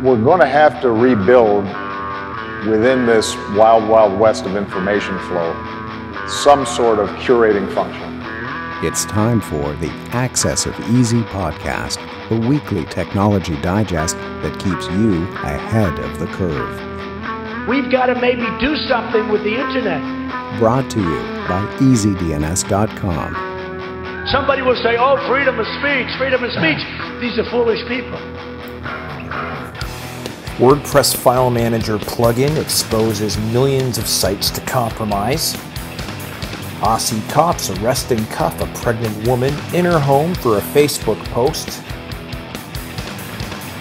we're going to have to rebuild within this wild, wild west of information flow some sort of curating function. It's time for the AxisOfEasy podcast, the weekly technology digest that keeps you ahead of the curve. We've got to maybe do something with the internet. Brought to you by EasyDNS.com. Somebody will say, oh, freedom of speech, freedom of speech. These are foolish people. Wordpress File Manager plugin exposes millions of sites to compromise. Aussie cops arrest and cuff a pregnant woman in her home for a Facebook post.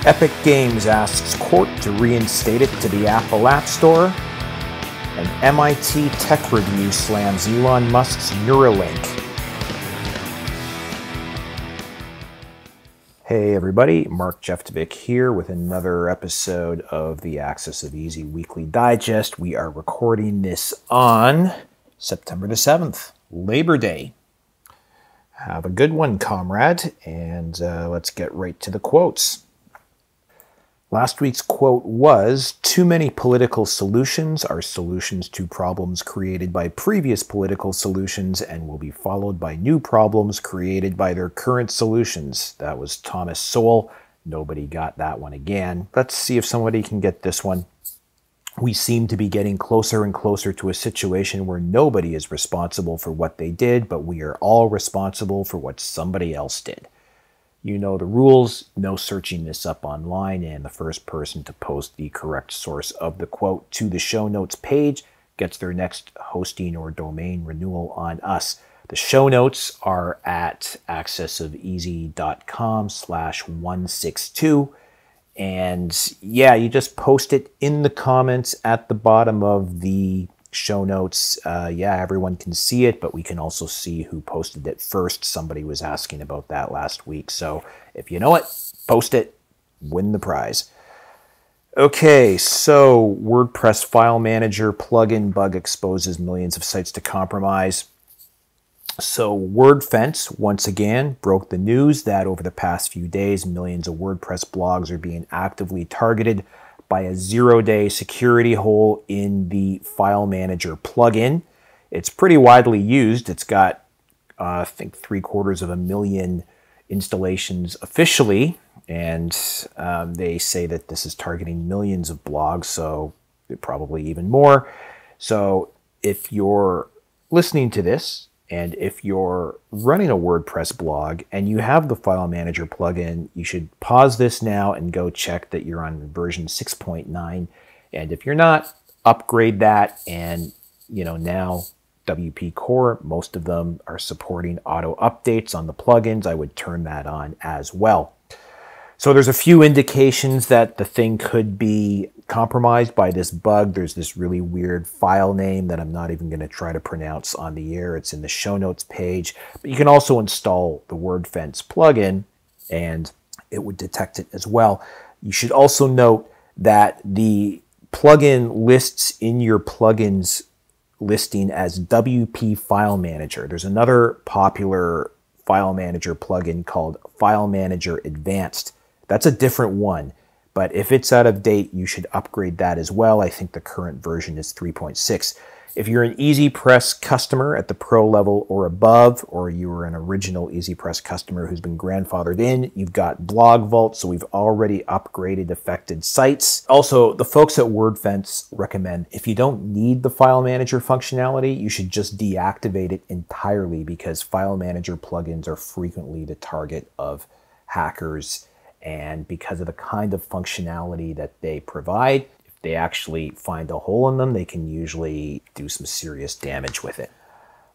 Epic Games asks court to reinstate it to the Apple App Store. And MIT Tech Review slams Elon Musk's Neuralink. Hey everybody, Mark Jeftovic here with another episode of the AxisOfEasy Weekly Digest. We are recording this on September the 7th, Labor Day. Have a good one, comrade, and let's get right to the quotes. Last week's quote was, "Too many political solutions are solutions to problems created by previous political solutions and will be followed by new problems created by their current solutions." That was Thomas Sowell. Nobody got that one again. Let's see if somebody can get this one. We seem to be getting closer and closer to a situation where nobody is responsible for what they did, but we are all responsible for what somebody else did. You know the rules, no searching this up online, and the first person to post the correct source of the quote to the show notes page gets their next hosting or domain renewal on us. The show notes are at AxisOfEasy.com/162. And yeah, you just post it in the comments at the bottom of the show notes. Yeah, everyone can see it, but we can also see who posted it first. Somebody was asking about that last week. So if you know it, post it, win the prize. Okay, so WordPress File Manager plugin bug exposes millions of sites to compromise. So WordFence, once again, broke the news that over the past few days, millions of WordPress blogs are being actively targeted by a zero-day security hole in the File Manager plugin. It's pretty widely used. It's got, I think, 750,000 installations officially, and they say that this is targeting millions of blogs, so probably even more. So if you're listening to this, and if you're running a WordPress blog and you have the File Manager plugin, you should pause this now and go check that you're on version 6.9. And if you're not, upgrade that. And now WP Core, most of them are supporting auto updates on the plugins. I would turn that on as well. So there's a few indications that the thing could be compromised by this bug. There's this really weird file name that I'm not even going to try to pronounce on the air. It's in the show notes page. But you can also install the WordFence plugin and it would detect it as well. You should also note that the plugin lists in your plugins listing as WP File Manager. There's another popular File Manager plugin called File Manager Advanced. That's a different one, but if it's out of date, you should upgrade that as well. I think the current version is 3.6. If you're an EasyPress customer at the pro level or above, or you are an original EasyPress customer who's been grandfathered in, you've got Blog Vault, so we've already upgraded affected sites. Also, the folks at WordFence recommend if you don't need the File Manager functionality, you should just deactivate it entirely because File Manager plugins are frequently the target of hackers. And because of the kind of functionality that they provide, if they actually find a hole in them, they can usually do some serious damage with it.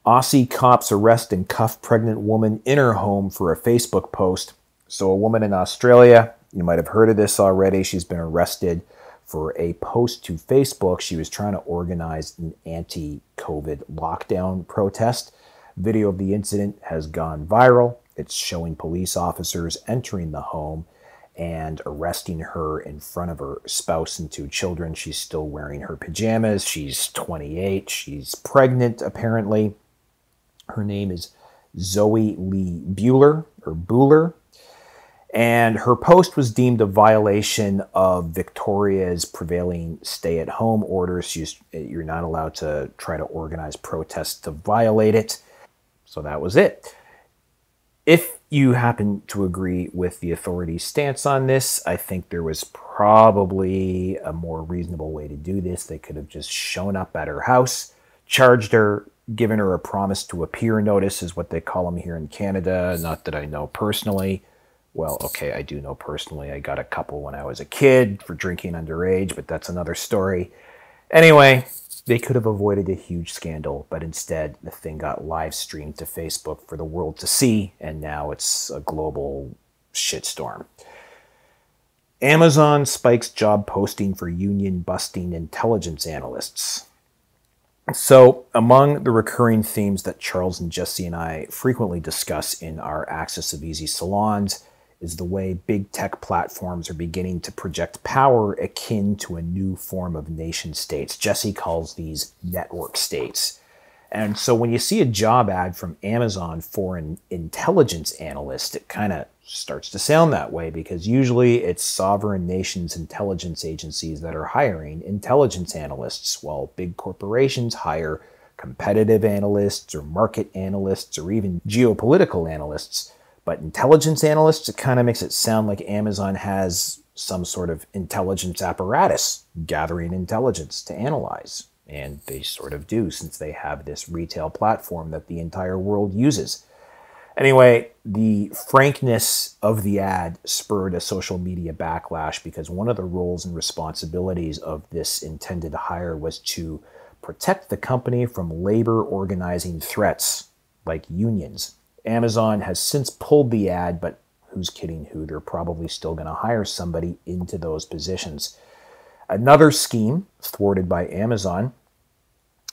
Aussie cops arrest and cuff pregnant woman in her home for a Facebook post. So a woman in Australia, you might have heard of this already, she's been arrested for a post to Facebook. She was trying to organize an anti-COVID lockdown protest. Video of the incident has gone viral. It's showing police officers entering the home and arresting her in front of her spouse and 2 children. She's still wearing her pajamas. She's 28. She's pregnant, apparently. Her name is Zoe-Lee Bueller. And her post was deemed a violation of Victoria's prevailing stay-at-home orders. You're not allowed to try to organize protests to violate it. So that was it. If you happen to agree with the authorities' stance on this, I think there was probably a more reasonable way to do this. They could have just shown up at her house, charged her, given her a promise to appear notice, is what they call them here in Canada. Not that I know personally. Well, okay, I do know personally. I got a couple when I was a kid for drinking underage, but that's another story. Anyway, they could have avoided a huge scandal, but instead the thing got live streamed to Facebook for the world to see, and now it's a global shitstorm. Amazon spikes job posting for union-busting intelligence analysts. So, among the recurring themes that Charles and Jesse and I frequently discuss in our AxisOfEasy salons is the way big tech platforms are beginning to project power akin to a new form of nation states. Jesse calls these network states. And so when you see a job ad from Amazon for an intelligence analyst, it kind of starts to sound that way, because usually it's sovereign nations' intelligence agencies that are hiring intelligence analysts, while big corporations hire competitive analysts or market analysts or even geopolitical analysts. But intelligence analysts, it kind of makes it sound like Amazon has some sort of intelligence apparatus gathering intelligence to analyze. And they sort of do, since they have this retail platform that the entire world uses. Anyway, the frankness of the ad spurred a social media backlash, because one of the roles and responsibilities of this intended hire was to protect the company from labor organizing threats like unions. Amazon has since pulled the ad, but who's kidding who? They're probably still going to hire somebody into those positions. Another scheme thwarted by Amazon,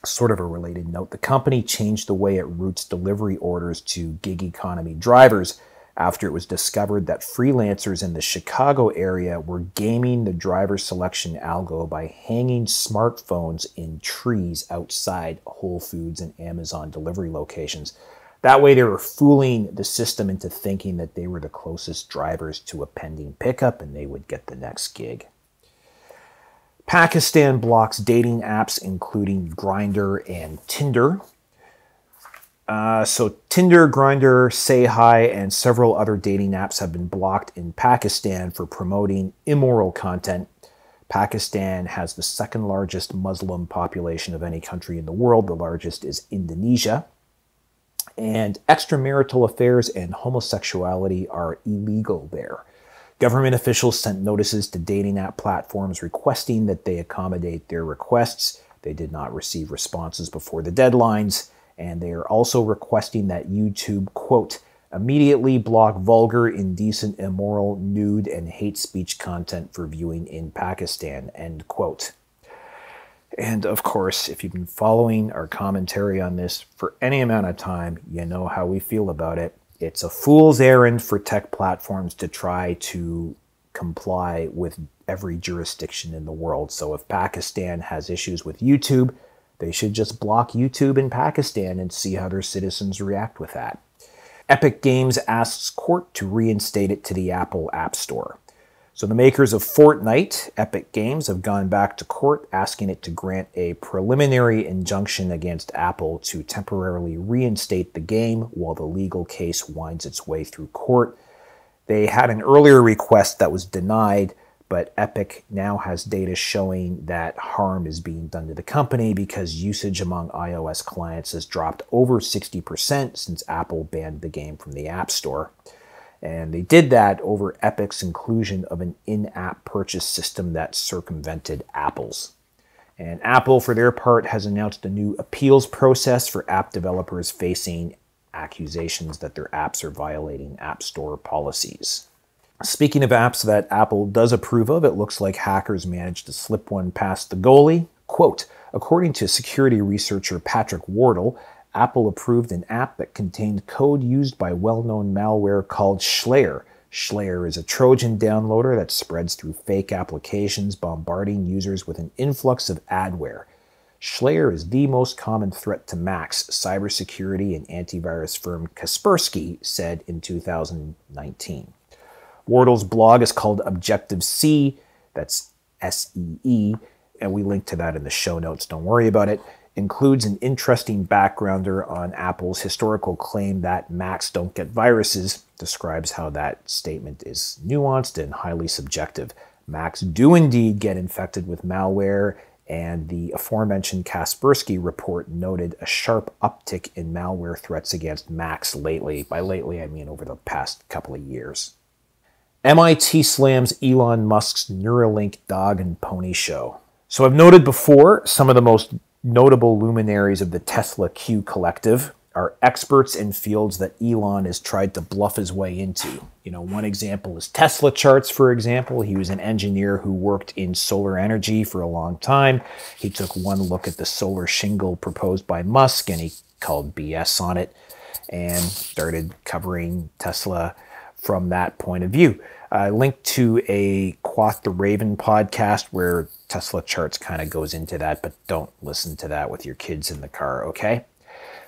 sort of a related note, the company changed the way it routes delivery orders to gig economy drivers after it was discovered that freelancers in the Chicago area were gaming the driver selection algo by hanging smartphones in trees outside Whole Foods and Amazon delivery locations. That way they were fooling the system into thinking that they were the closest drivers to a pending pickup and they would get the next gig. Pakistan blocks dating apps, including Grindr and Tinder. So Tinder, Grindr, Say Hi, and several other dating apps have been blocked in Pakistan for promoting immoral content. Pakistan has the second largest Muslim population of any country in the world. The largest is Indonesia. And extramarital affairs and homosexuality are illegal there. Government officials sent notices to dating app platforms requesting that they accommodate their requests. They did not receive responses before the deadlines, and they are also requesting that YouTube, quote, immediately block vulgar, indecent, immoral, nude, and hate speech content for viewing in Pakistan, end quote. And of course, if you've been following our commentary on this for any amount of time, you know how we feel about it. It's a fool's errand for tech platforms to try to comply with every jurisdiction in the world. So if Pakistan has issues with YouTube, they should just block YouTube in Pakistan and see how their citizens react with that. Epic Games asks court to reinstate it to the Apple App Store. So the makers of Fortnite, Epic Games, have gone back to court asking it to grant a preliminary injunction against Apple to temporarily reinstate the game while the legal case winds its way through court. They had an earlier request that was denied, but Epic now has data showing that harm is being done to the company because usage among iOS clients has dropped over 60% since Apple banned the game from the App Store. And they did that over Epic's inclusion of an in-app purchase system that circumvented Apple's. And Apple, for their part, has announced a new appeals process for app developers facing accusations that their apps are violating App Store policies. Speaking of apps that Apple does approve of, it looks like hackers managed to slip one past the goalie. Quote, according to security researcher Patrick Wardle, Apple approved an app that contained code used by well-known malware called Schlayer. Schlayer is a Trojan downloader that spreads through fake applications, bombarding users with an influx of adware. Schlayer is the most common threat to Macs, cybersecurity and antivirus firm Kaspersky said in 2019. Wardle's blog is called Objective-C, that's S-E-E, and we link to that in the show notes, don't worry about it. Includes an interesting backgrounder on Apple's historical claim that Macs don't get viruses, describes how that statement is nuanced and highly subjective. Macs do indeed get infected with malware, and the aforementioned Kaspersky report noted a sharp uptick in malware threats against Macs lately. By lately, I mean over the past couple of years. MIT slams Elon Musk's Neuralink dog and pony show. So I've noted before, some of the most notable luminaries of the Tesla Q collective are experts in fields that Elon has tried to bluff his way into. You know, one example is Tesla charts, for example. He was an engineer who worked in solar energy for a long time. He took one look at the solar shingle proposed by Musk and he called BS on it and started covering Tesla from that point of view. I linked to a Quoth the Raven podcast where Tesla charts kind of goes into that, but don't listen to that with your kids in the car, okay?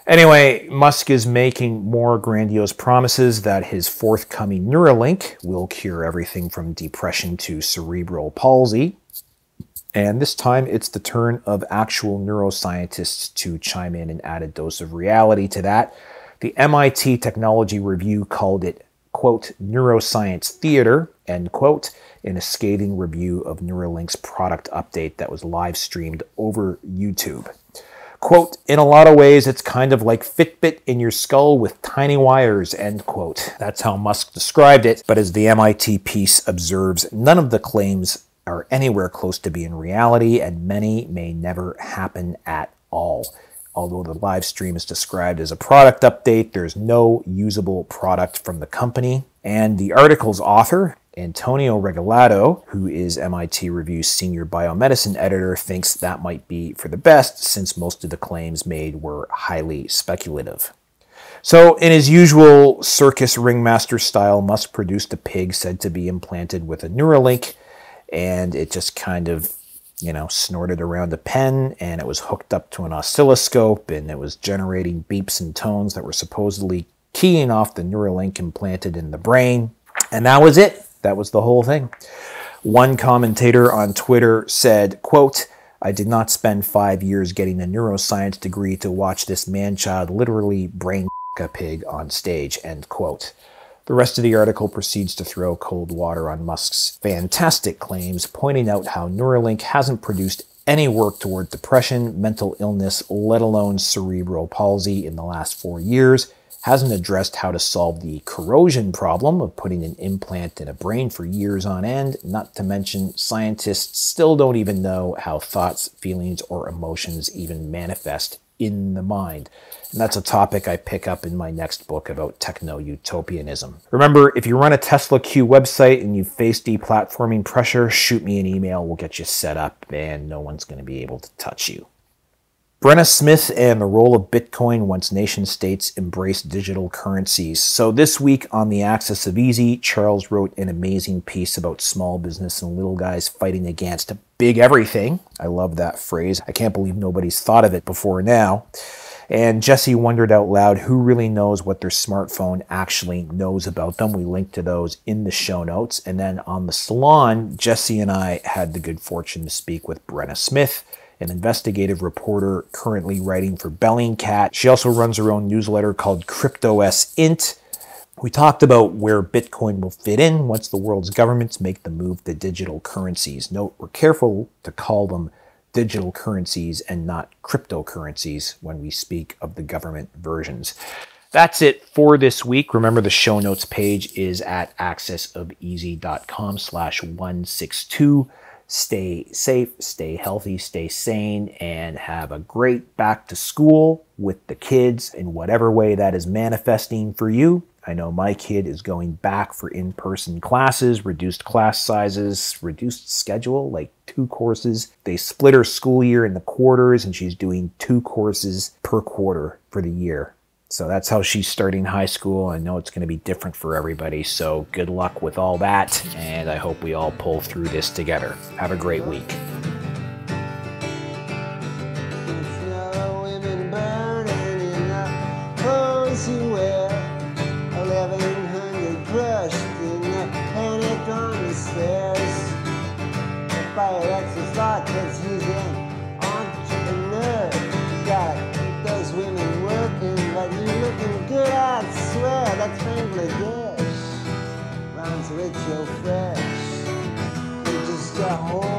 Anyway, Musk is making more grandiose promises that his forthcoming Neuralink will cure everything from depression to cerebral palsy. And this time it's the turn of actual neuroscientists to chime in and add a dose of reality to that. The MIT Technology Review called it, quote, neuroscience theater, end quote, in a scathing review of Neuralink's product update that was live streamed over YouTube. Quote, in a lot of ways, it's kind of like Fitbit in your skull with tiny wires, end quote. That's how Musk described it. But as the MIT piece observes, none of the claims are anywhere close to being reality, and many may never happen at all. Although the live stream is described as a product update, there's no usable product from the company. And the article's author, Antonio Regalado, who is MIT Review's senior biomedicine editor, thinks that might be for the best since most of the claims made were highly speculative. So in his usual circus ringmaster style, Musk produced a pig said to be implanted with a Neuralink, and it just kind of, you know, snorted around a pen, and it was hooked up to an oscilloscope, and it was generating beeps and tones that were supposedly keying off the Neuralink implanted in the brain. And that was it. That was the whole thing. One commentator on Twitter said, quote, I did not spend 5 years getting a neuroscience degree to watch this man-child literally brain a pig on stage, end quote. The rest of the article proceeds to throw cold water on Musk's fantastic claims, pointing out how Neuralink hasn't produced any work toward depression, mental illness, let alone cerebral palsy in the last 4 years, hasn't addressed how to solve the corrosion problem of putting an implant in a brain for years on end, not to mention scientists still don't even know how thoughts, feelings, or emotions even manifest in the mind. And that's a topic I pick up in my next book about techno-utopianism. Remember, if you run a Tesla Q website and you face deplatforming pressure, shoot me an email, we'll get you set up, and no one's going to be able to touch you. Brenna Smith and the role of Bitcoin once nation-states embrace digital currencies. So this week on the AxisOfEasy, Charles wrote an amazing piece about small business and little guys fighting against big everything. I love that phrase. I can't believe nobody's thought of it before now. And Jesse wondered out loud who really knows what their smartphone actually knows about them. We link to those in the show notes. And then on the salon, Jesse and I had the good fortune to speak with Brenna Smith, an investigative reporter currently writing for Bellingcat. She also runs her own newsletter called CryptoS Int. We talked about where Bitcoin will fit in once the world's governments make the move to digital currencies. Note, we're careful to call them digital currencies and not cryptocurrencies when we speak of the government versions. That's it for this week. Remember, the show notes page is at AxisOfEasy.com/162. Stay safe, stay healthy, stay sane, and have a great back to school with the kids in whatever way that is manifesting for you. I know my kid is going back for in-person classes, reduced class sizes, reduced schedule, like 2 courses. They split her school year into quarters, and she's doing 2 courses per quarter for the year. So that's how she's starting high school. I know it's going to be different for everybody, so good luck with all that, and I hope we all pull through this together. Have a great week. Crushed in the got more.